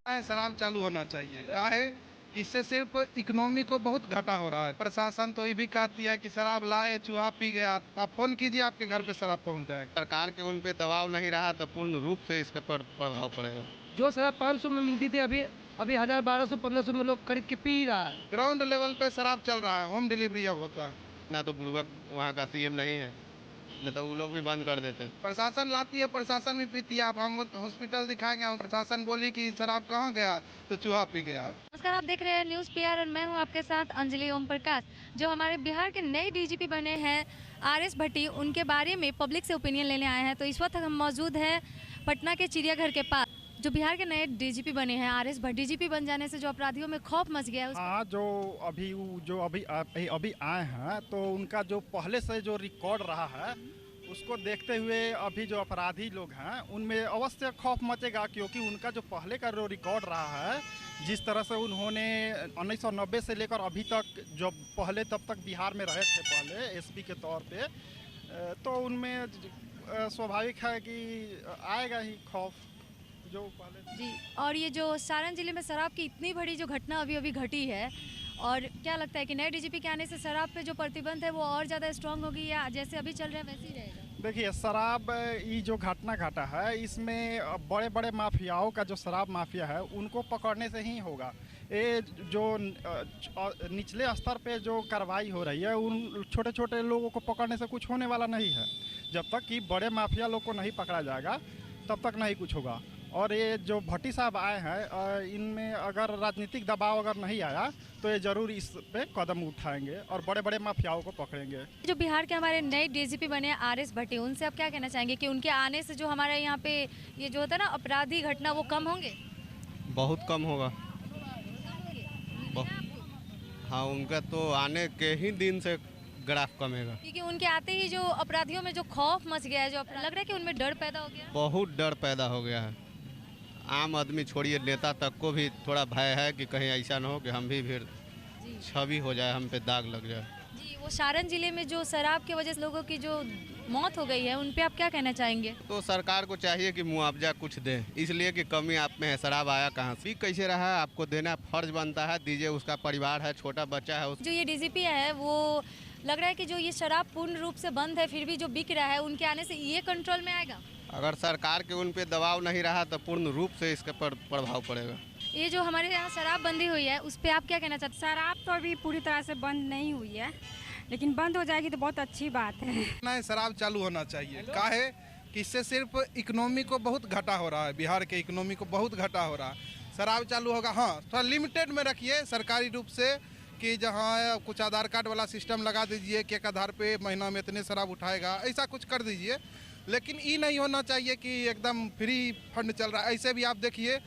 शराब चालू होना चाहिए। क्या है, इससे सिर्फ इकोनॉमी को बहुत घाटा हो रहा है। प्रशासन तो ये भी कहती है कि शराब लाए, चूहा पी गया, आप फोन कीजिए आपके घर पे शराब पहुंच जाएगा। सरकार के उन पे दबाव नहीं रहा तो पूर्ण रूप से इसके पर प्रभाव पड़ेगा। जो शराब 500 में मिलती थी अभी अभी 1000 1200 1500 में लोग खरीद के पी रहा है। ग्राउंड लेवल पे शराब चल रहा है, होम डिलीवरी अब होता है। ना तो पूर्वक वहाँ का सीएम नहीं है, नहीं तो वो लोग भी बंद कर देते। प्रशासन लाती है, प्रशासन भी पीती है। आप हम हॉस्पिटल दिखाएंगे, प्रशासन बोली कि शराब कहाँ गया, तो चूहा पी गया। नमस्कार, आप देख रहे हैं न्यूज़ पीआर और मैं हूं आपके साथ अंजलि ओम प्रकाश। जो हमारे बिहार के नए डीजीपी बने हैं आरएस भट्टी, उनके बारे में पब्लिक से ओपिनियन लेने आए हैं। तो इस वक्त हम मौजूद हैं पटना के चिड़ियाघर के पास। जो बिहार के नए डीजीपी बने हैं आरएस भट्टी, डीजीपी बन जाने से जो अपराधियों में खौफ मच गया है हाँ, जो अभी आए हैं तो उनका जो पहले से जो रिकॉर्ड रहा है उसको देखते हुए अभी जो अपराधी लोग हैं उनमें अवश्य खौफ मचेगा, क्योंकि उनका जो पहले का जो रिकॉर्ड रहा है, जिस तरह से उन्होंने 1990 से लेकर अभी तक जो पहले तब तक बिहार में रहे थे पहले एसपी के तौर पे, तो उनमें स्वाभाविक है कि आएगा ही खौफ जो पहले। जी, और ये जो सारण जिले में शराब की इतनी बड़ी जो घटना अभी अभी घटी है, और क्या लगता है कि नए डीजीपी के आने से शराब पे जो प्रतिबंध है वो और ज़्यादा स्ट्रांग होगी या जैसे अभी चल रहा है वैसे ही रहेगा? देखिए, शराब ये जो घटना घटा है इसमें बड़े बड़े माफियाओं का जो शराब माफिया है उनको पकड़ने से ही होगा। ये जो निचले स्तर पे जो कार्रवाई हो रही है उन छोटे छोटे लोगों को पकड़ने से कुछ होने वाला नहीं है। जब तक कि बड़े माफिया लोग को नहीं पकड़ा जाएगा तब तक नहीं कुछ होगा। और ये जो भट्टी साहब आए हैं, इनमें अगर राजनीतिक दबाव अगर नहीं आया तो ये जरूर इस पे कदम उठाएंगे और बड़े बड़े माफियाओं को पकड़ेंगे। जो बिहार के हमारे नए डीजीपी बने आरएस भट्टी, उनसे आप क्या कहना चाहेंगे कि उनके आने से जो हमारे यहाँ पे ये जो होता है ना अपराधी घटना, वो कम होंगे? बहुत कम होगा। हाँ, उनका तो आने के ही दिन से ग्राफ कमेगा, क्योंकि उनके आते ही जो अपराधियों में जो खौफ मच गया है, जो लग रहा है कि उनमें डर पैदा हो गया। बहुत डर पैदा हो गया है। आम आदमी छोड़िए, नेता तक को भी थोड़ा भय है कि कहीं ऐसा ना हो कि हम भी फिर छवि हो जाए, हम पे दाग लग जाए। जी, वो सारण जिले में जो शराब की वजह से लोगों की जो मौत हो गई है, उन पे आप क्या कहना चाहेंगे? तो सरकार को चाहिए कि मुआवजा कुछ दे, इसलिए कि कमी आप में है। शराब आया कहाँ से, कैसे रहा, आपको देना फर्ज बनता है, दीजिए। उसका परिवार है, छोटा बच्चा है। जो ये डीजीपी है वो लग रहा है कि जो ये शराब पूर्ण रूप से बंद है फिर भी जो बिक रहा है, उनके आने से ये कंट्रोल में आएगा? अगर सरकार के उन पे दबाव नहीं रहा तो पूर्ण रूप से इसके पर प्रभाव पड़ेगा। ये जो हमारे यहाँ शराब बंदी हुई है उस पर आप क्या कहना चाहते हैं? शराब तो अभी पूरी तरह से बंद नहीं हुई है, लेकिन बंद हो जाएगी तो बहुत अच्छी बात है। नहीं, शराब चालू होना चाहिए। क्या है कि इससे सिर्फ इकोनॉमी को बहुत घाटा हो रहा है, बिहार के इकोनॉमी को बहुत घाटा हो रहा है। शराब चालू होगा, हाँ थोड़ा लिमिटेड में रखिए सरकारी रूप से, कि जहाँ कुछ आधार कार्ड वाला सिस्टम लगा दीजिए कि एक आधार पे महीना में इतने शराब उठाएगा, ऐसा कुछ कर दीजिए। लेकिन ये नहीं होना चाहिए कि एकदम फ्री फंड चल रहा है। ऐसे भी आप देखिए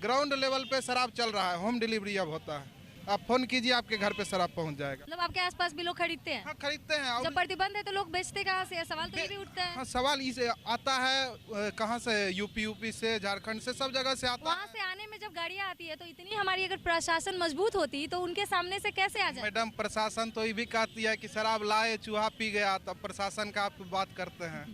ग्राउंड लेवल पे शराब चल रहा है, होम डिलीवरी अब होता है। आप फोन कीजिए आपके घर पे शराब पहुंच जाएगा। मतलब आपके आसपास भी लोग खरीदते हैं? हाँ, खरीदते हैं। जब प्रतिबंध है तो लोग बेचते कहाँ से? सवाल तो ये भी उठता है। हाँ, सवाल इसे आता है कहाँ से, यूपी से, झारखंड से, सब जगह से आता है। वहाँ से आने में जब गाड़ियाँ आती है तो इतनी हमारी अगर प्रशासन मजबूत होती तो उनके सामने से कैसे आ जाए? मैडम, प्रशासन तो ये भी कहती है कि शराब लाए, चूहा पी गया, तब प्रशासन का आप बात करते हैं।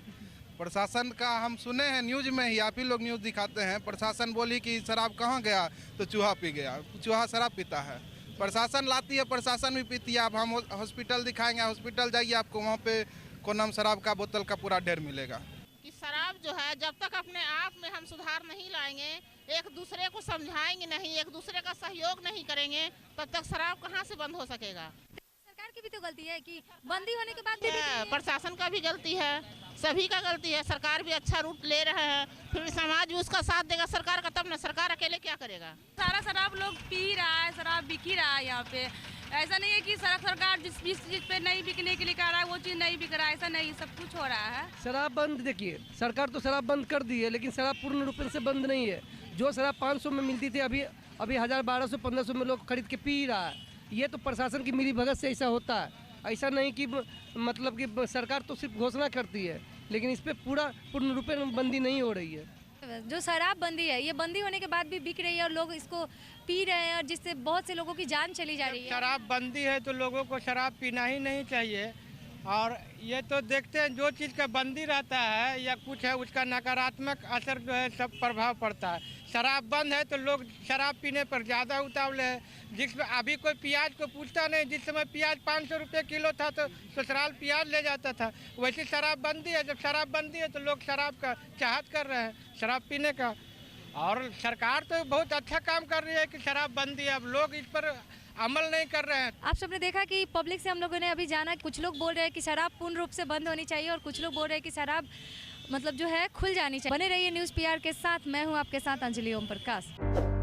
प्रशासन का हम सुने हैं न्यूज में ही, आप ही लोग न्यूज दिखाते हैं। प्रशासन बोली कि शराब कहाँ गया, तो चूहा पी गया। चूहा शराब पीता है, प्रशासन लाती है, प्रशासन भी पीती है। अब हम हॉस्पिटल दिखाएंगे, हॉस्पिटल जाइए, आपको वहाँ पे कोनम शराब का बोतल का पूरा ढेर मिलेगा। कि शराब जो है, जब तक अपने आप में हम सुधार नहीं लाएंगे, एक दूसरे को समझाएंगे नहीं, एक दूसरे का सहयोग नहीं करेंगे, तब तक शराब कहाँ से बंद हो सकेगा? सरकार की भी तो गलती है कि बंदी होने के बाद भी प्रशासन का भी गलती है, सभी का गलती है। सरकार भी अच्छा रूट ले रहे हैं, फिर समाज भी उसका साथ देगा सरकार का, तब ना। सरकार अकेले क्या करेगा? सारा शराब लोग पी रहा है, शराब बिक ही रहा है यहाँ पे। ऐसा नहीं है कि सरकार जिस चीज पे नहीं बिकने के लिए कह रहा है वो चीज नहीं बिक रहा है, ऐसा नहीं, सब कुछ हो रहा है। शराब बंद, देखिए सरकार तो शराब बंद कर दी है, लेकिन शराब पूर्ण रूप से बंद नहीं है। जो शराब 500 में मिलती थी अभी 1000 1200 1500 में लोग खरीद के पी रहा है। ये तो प्रशासन की मिली भगत से ऐसा होता है। ऐसा नहीं कि मतलब कि सरकार तो सिर्फ घोषणा करती है, लेकिन इस पे पूर्ण रूप में बंदी नहीं हो रही है। जो शराब बंदी है, ये बंदी होने के बाद भी बिक रही है और लोग इसको पी रहे हैं, और जिससे बहुत से लोगों की जान चली जा रही है। शराब बंदी है तो लोगों को शराब पीना ही नहीं चाहिए। और ये तो देखते हैं जो चीज़ का बंदी रहता है या कुछ है उसका नकारात्मक असर जो है सब प्रभाव पड़ता है। शराब बंद है तो लोग शराब पीने पर ज़्यादा उतावले हैं। जिसमें अभी कोई प्याज को पूछता नहीं, जिस समय प्याज 500 रुपये किलो था तो ससुराल प्याज ले जाता था, वैसे शराब बंदी है। जब शराब बंदी है तो लोग शराब का चाहत कर रहे हैं, शराब पीने का। और सरकार तो बहुत अच्छा काम कर रही है कि शराब बंदी है, अब लोग इस पर अमल नहीं कर रहे हैं। आप सबने देखा कि पब्लिक से हम लोगों ने अभी जाना, कुछ लोग बोल रहे हैं कि शराब पूर्ण रूप से बंद होनी चाहिए और कुछ लोग बोल रहे हैं कि शराब मतलब जो है खुल जानी चाहिए। बने रहिए न्यूज़ पीआर के साथ, मैं हूं आपके साथ अंजलि ओम प्रकाश।